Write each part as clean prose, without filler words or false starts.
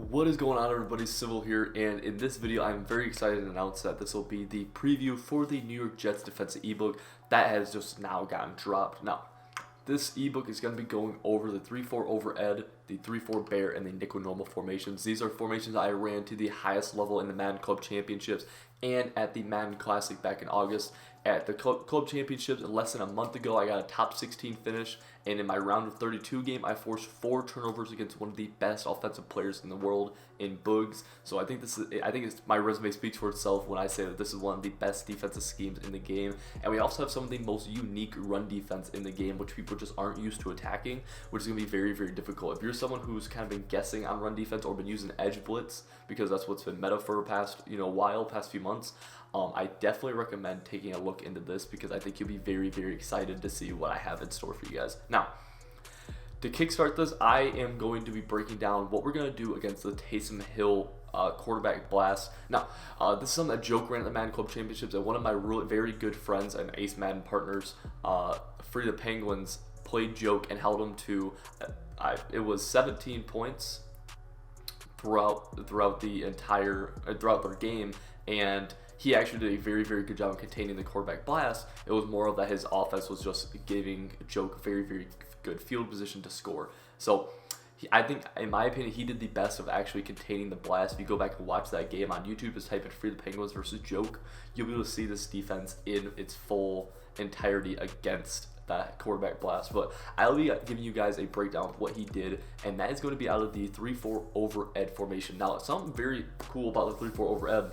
What is going on, everybody? Civil here, and in this video I'm very excited to announce that this will be the preview for the New York Jets defensive ebook that has just now gotten dropped. Now, this ebook is going to be going over the 3-4 over Ed, the 3-4 bear, and the nickel normal formations. These are formations I ran to the highest level in the Madden Club Championships and at the Madden Classic back in August. At the Club Championships less than a month ago, I got a top 16 finish, and in my round of 32 game, I forced 4 turnovers against one of the best offensive players in the world in Boogs. So I think my resume speaks for itself when I say that this is one of the best defensive schemes in the game. And we also have some of the most unique run defense in the game, which people just aren't used to attacking, which is going to be very, very difficult. If you're someone who's kind of been guessing on run defense or been using edge blitz, because that's what's been meta for the past past few months, I definitely recommend taking a look into this because I think you'll be very, very excited to see what I have in store for you guys. Now, to kickstart this, I am going to be breaking down what we're going to do against the Taysom Hill quarterback blast. Now, this is something that Joke ran at the Madden Club Championships, and one of my very good friends and Ace Madden partners, Free the Penguins, played Joke and held him to, it was 17 points throughout their game, and he actually did a very, very good job of containing the quarterback blast. It was more of that his offense was just giving Joke very, very good field position to score. So I think, in my opinion, he did the best of actually containing the blast. If you go back and watch that game on YouTube, just type in Free the Penguins versus Joke, you'll be able to see this defense in its full entirety against that quarterback blast. But I'll be giving you guys a breakdown of what he did, and that is going to be out of the 3-4 over Ed formation. Now, something very cool about the 3-4 over Ed,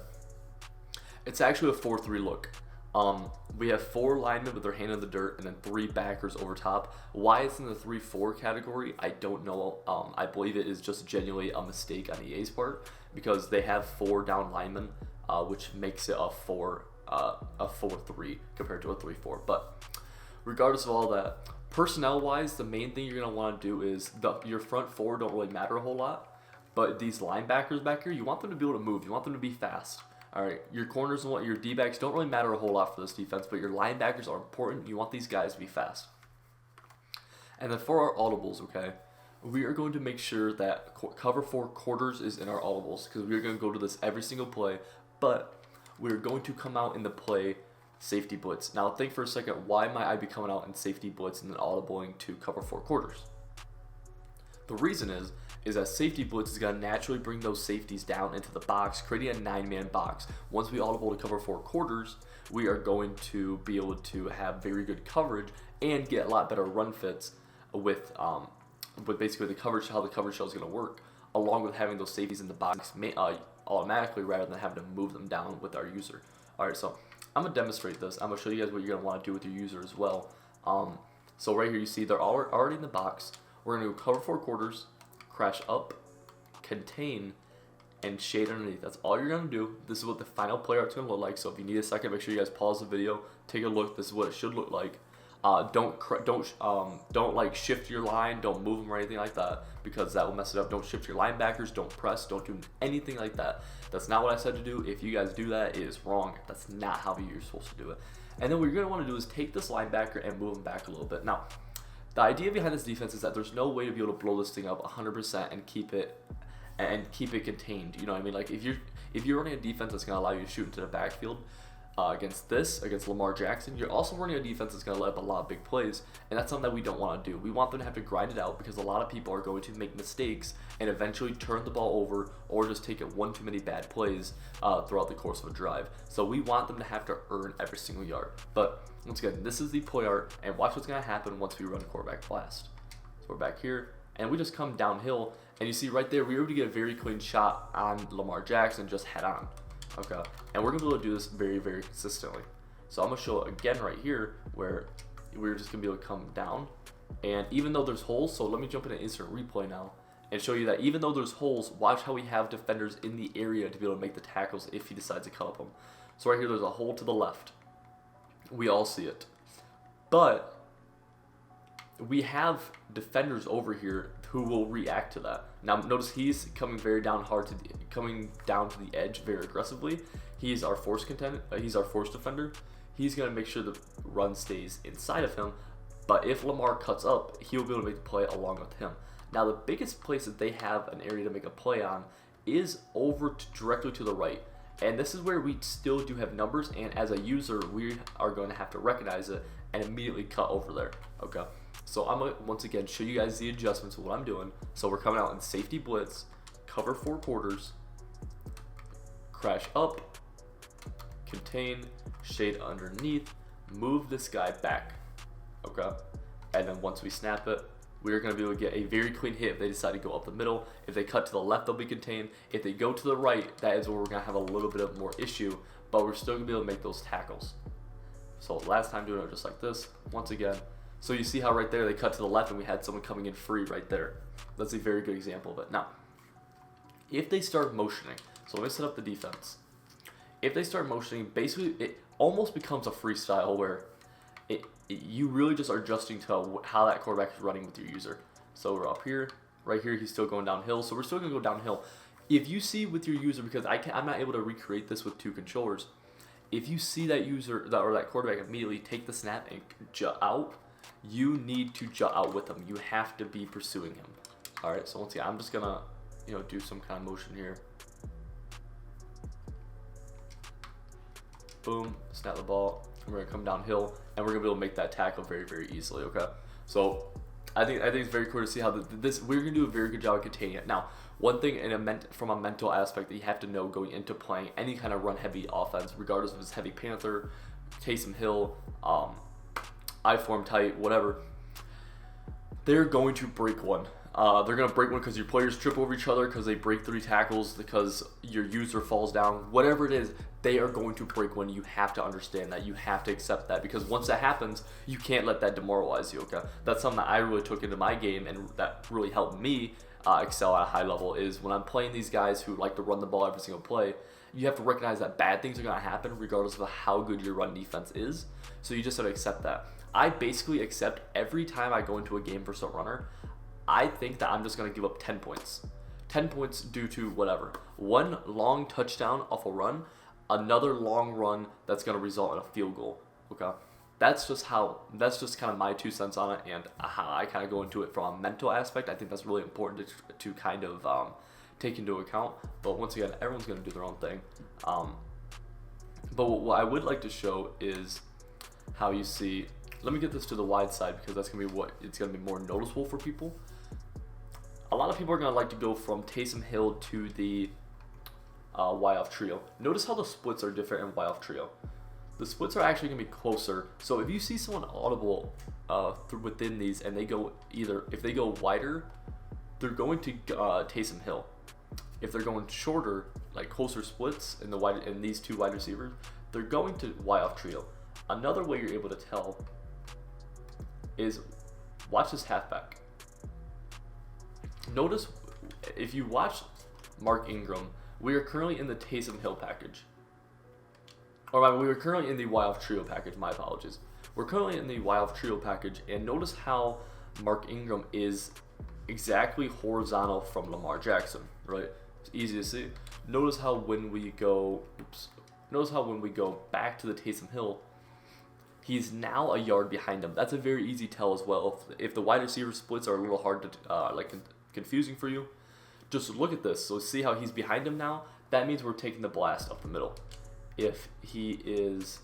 it's actually a 4-3 look. We have 4 linemen with their hand in the dirt and then 3 backers over top. Why it's in the 3-4 category, I don't know. I believe it is just genuinely a mistake on EA's part because they have 4 down linemen, which makes it a 4-3 compared to a 3-4. But regardless of all that, personnel-wise, the main thing you're going to want to do is your front 4 don't really matter a whole lot, but these linebackers back here, you want them to be able to move. You want them to be fast. All right, your corners and your D-backs don't really matter a whole lot for this defense, but your linebackers are important. You want these guys to be fast. And then for our audibles, okay, we are going to make sure that cover 4 quarters is in our audibles because we are going to go to this every single play, but we're going to come out in the play safety blitz. Now, think for a second, why might I be coming out in safety blitz and then audibling to cover 4 quarters? The reason is that safety blitz is going to naturally bring those safeties down into the box, creating a 9-man box. Once we audible to cover 4 quarters, we are going to be able to have very good coverage and get a lot better run fits with basically the coverage, how the coverage shell is going to work, along with having those safeties in the box automatically rather than having to move them down with our user. All right, so I'm going to demonstrate this. I'm going to show you guys what you're going to want to do with your user as well. So right here you see they're already in the box. We're going to cover 4 quarters, crash up, contain, and shade underneath. That's all you're going to do. This is what the final play art's going to look like. So if you need a second, make sure you guys pause the video, take a look. This is what it should look like. Don't like shift your line. Don't move them or anything like that because that will mess it up. Don't shift your linebackers. Don't press. Don't do anything like that. That's not what I said to do. If you guys do that, it is wrong. That's not how you're supposed to do it. And then what you're going to want to do is take this linebacker and move him back a little bit. Now, the idea behind this defense is that there's no way to be able to blow this thing up 100% and keep it contained. You know what I mean? Like if you're running a defense that's going to allow you to shoot into the backfield against Lamar Jackson, you're also running a defense that's going to let up a lot of big plays, and that's something that we don't want to do. We want them to have to grind it out because a lot of people are going to make mistakes and eventually turn the ball over or just take it one too many bad plays throughout the course of a drive. So we want them to have to earn every single yard. But once again, this is the play art, and watch what's going to happen once we run quarterback blast. So we're back here, and we just come downhill, and you see right there, we were able to get a very clean shot on Lamar Jackson just head on. Okay, and we're going to be able to do this very, very consistently. So I'm going to show it again right here where we're just going to be able to come down. And even though there's holes, so let me jump into instant replay now and show you that even though there's holes, watch how we have defenders in the area to be able to make the tackles if he decides to cut up them. So right here, there's a hole to the left. We all see it. But we have defenders over here who will react to that. Now notice he's coming down to the edge very aggressively. He's our force defender. He's gonna make sure the run stays inside of him. But if Lamar cuts up, he'll be able to make the play along with him. Now, the biggest place that they have an area to make a play on is over directly to the right. And this is where we still do have numbers, and as a user, we are going to have to recognize it and immediately cut over there, okay? So I'm going to, once again, show you guys the adjustments of what I'm doing. So we're coming out in safety blitz, cover 4 quarters, crash up, contain, shade underneath, move this guy back, okay? And then once we snap it, we're going to be able to get a very clean hit if they decide to go up the middle. If they cut to the left, they'll be contained. If they go to the right, that is where we're going to have a little bit of more issue, but we're still going to be able to make those tackles. So last time doing it just like this, once again. So you see how right there they cut to the left and we had someone coming in free right there. That's a very good example of it. Now, if they start motioning, so let me set up the defense. If they start motioning, basically it almost becomes a freestyle where you really just are adjusting to how that quarterback is running with your user. So we're up here, right here, he's still going downhill. So we're still going to go downhill. If you see with your user, because I'm not able to recreate this with 2 controllers, if you see that user or that quarterback immediately take the snap and jut out, you need to jut out with him. You have to be pursuing him. All right, so once again, I'm just going to do some kind of motion here. Boom, snap the ball. We're going to come downhill, and we're going to be able to make that tackle very, very easily, okay? So I think it's very cool to see how we're going to do a very good job of containing it. Now, one thing from a mental aspect that you have to know going into playing any kind of run-heavy offense, regardless if it's heavy Panther, Taysom Hill, I-form tight, whatever, they're going to break one. They're going to break one because your players trip over each other, because they break 3 tackles, because your user falls down. Whatever it is, they are going to break one. You have to understand that. You have to accept that, because once that happens, you can't let that demoralize you, okay? That's something that I really took into my game, and that really helped me excel at a high level, is when I'm playing these guys who like to run the ball every single play, you have to recognize that bad things are going to happen regardless of how good your run defense is. So you just have to accept that. I basically accept every time I go into a game versus a runner, I think that I'm just going to give up 10 points. 10 points due to whatever. One long touchdown off a run, another long run that's going to result in a field goal. Okay? That's just kind of my 2 cents on it, and how I kind of go into it from a mental aspect. I think that's really important to kind of take into account. But once again, everyone's going to do their own thing. But what I would like to show is how you see. Let me get this to the wide side, because that's going to be it's going to be more noticeable for people. A lot of people are going to like to go from Taysom Hill to the Y-off trio. Notice how the splits are different in Y-off trio. The splits are actually going to be closer. So if you see someone audible within these, and they go if they go wider, they're going to Taysom Hill. If they're going shorter, like closer splits in these 2 wide receivers, they're going to Y-off trio. Another way you're able to tell is watch this halfback. Notice, if you watch Mark Ingram, we are currently in the Taysom Hill package. We are currently in the Y-off trio package, my apologies. We're currently in the Y-off trio package, and notice how Mark Ingram is exactly horizontal from Lamar Jackson, right? It's easy to see. Notice how when we go back to the Taysom Hill, he's now a yard behind him. That's a very easy tell as well. If the wide receiver splits are a little hard to confusing for you, just look at this. So see how he's behind him now? That means we're taking the blast up the middle. If he is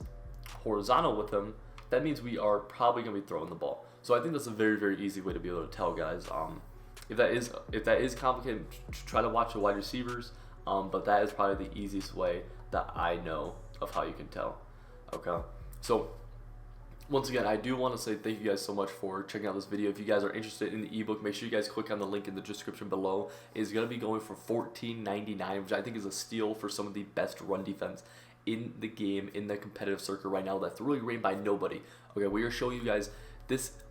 horizontal with him, that means we are probably going to be throwing the ball. So I think that's a very, very easy way to be able to tell, guys. If that is complicated, try to watch the wide receivers. But that is probably the easiest way that I know of how you can tell. Okay, so once again, I do want to say thank you guys so much for checking out this video. If you guys are interested in the ebook, make sure you guys click on the link in the description below. It's going to be going for $14.99, which I think is a steal for some of the best run defense in the game, in the competitive circuit right now, that's really rated by nobody. Okay, we are showing you guys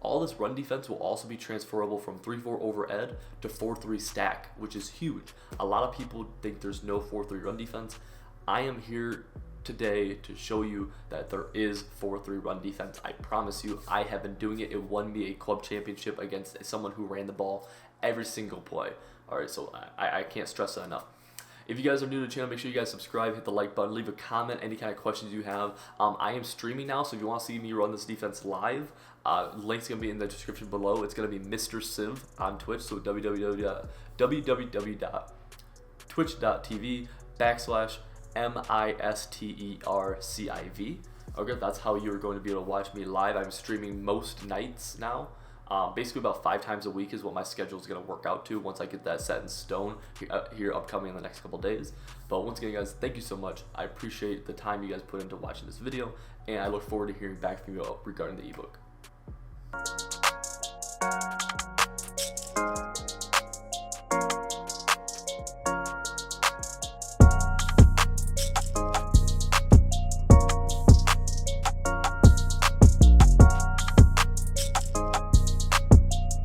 all this run defense will also be transferable from 3-4 over ed to 4-3 stack, which is huge. A lot of people think there's no 4-3 run defense. I am here today to show you that there is 4-3 run defense. I promise you, I have been doing it. It won me a club championship against someone who ran the ball every single play. All right, so I can't stress that enough. If you guys are new to the channel, make sure you guys subscribe, hit the like button, leave a comment, any kind of questions you have. I am streaming now, so if you want to see me run this defense live, link's going to be in the description below. It's going to be Mr. Civ on Twitch, so www.twitch.tv/MISTERCIV. Okay, that's how you're going to be able to watch me live. I'm streaming most nights now. Basically about 5 times a week is what my schedule is going to work out to once I get that set in stone here upcoming in the next couple days. But once again, guys, thank you so much. I appreciate the time you guys put into watching this video, and I look forward to hearing back from you regarding the ebook.